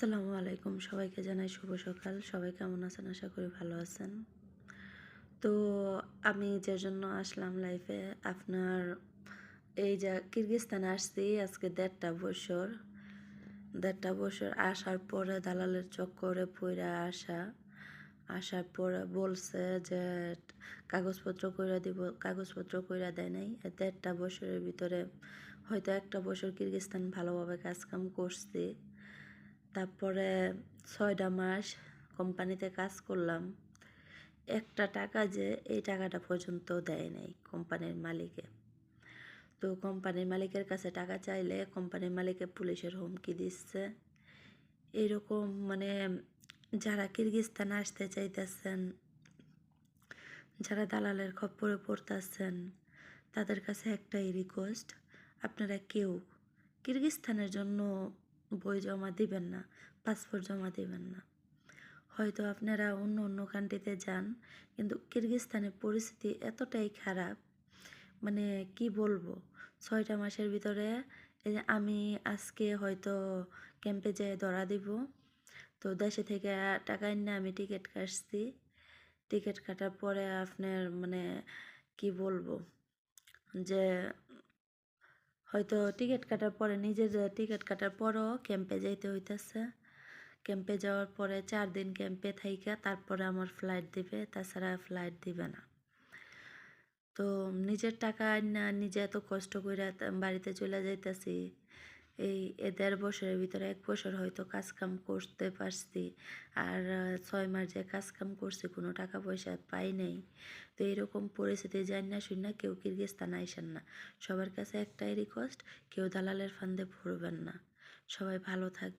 আসসালামু আলাইকুম, সবাইকে জানাই শুভ সকাল। সবাই কেমন আছেন? আশা করি ভালো আছেন। তো আমি যে জন্য আসলাম লাইফে আপনার এই যে কিরগিজস্তানে আসছি আজকে ১.৫ বছর। ১.৫ বছর আসার পরে দালালের চক্করে পইড়া আসার পরে বলছে যে কাগজপত্র কইরা দিব, কাগজপত্র কইরা দেয় নাই। ১.৫ বছরের ভিতরে হয়তো ১টা বছর কিরগিজস্তান ভালোভাবে কাজকাম করছি। তারপরে ৬টা মাস কোম্পানিতে কাজ করলাম। একটা টাকা যে এই টাকাটা পর্যন্ত দেয় নাই কোম্পানির মালিকে। তো কোম্পানির মালিকের কাছে টাকা চাইলে কোম্পানির মালিকে পুলিশের হুমকি দিচ্ছে। এরকম মানে যারা কিরগিজস্তানে আসতে চাইতেছেন, যারা দালালের খপ্পরে পড়তেছেন, তাদের কাছে একটাই রিকোয়েস্ট, আপনারা কেউ কিরগিজস্তানের জন্য বই জমা দিবেন না, পাসপোর্ট জমা দিবেন না। হয়তো আপনারা অন্য অন্য কান্ট্রিতে যান, কিন্তু কিরগিজস্তানের পরিস্থিতি এতটাই খারাপ, মানে কি বলবো। ৬টা মাসের ভিতরে এই যে আমি আজকে হয়তো ক্যাম্পে যেয়ে ধরা দিব। তো দেশে থেকে টাকা এনে আমি টিকিট কাটছি। টিকিট কাটার পরে আপনার মানে কি বলবো যে হয়তো টিকিট কাটার পরে নিজের টিকিট কাটার পরও ক্যাম্পে যাইতে হইতেছে। ক্যাম্পে যাওয়ার পরে ৪ দিন ক্যাম্পে থাইকা তারপরে আমার ফ্লাইট দিবে, তাছাড়া ফ্লাইট দিবে না। তো নিজের টাকা না নিজে এত কষ্ট কইরা বাড়িতে চলে যাইতাছি। এই ১.৫ বছরের ভিতরে ১ বছর হয়তো কাজকাম করতে পারছি। আর ৬ মাস যে কাজকাম করছি কোনো টাকা পয়সা পাই নাই। তো এইরকম পরিস্থিতি জাইন্না শুইন্না কেউ কিরগিজস্তান আইসেন না। সবার কাছে একটাই রিকোয়েস্ট, কেউ দালালের ফান্দে পড়বেন না। সবাই ভালো থাকবেন।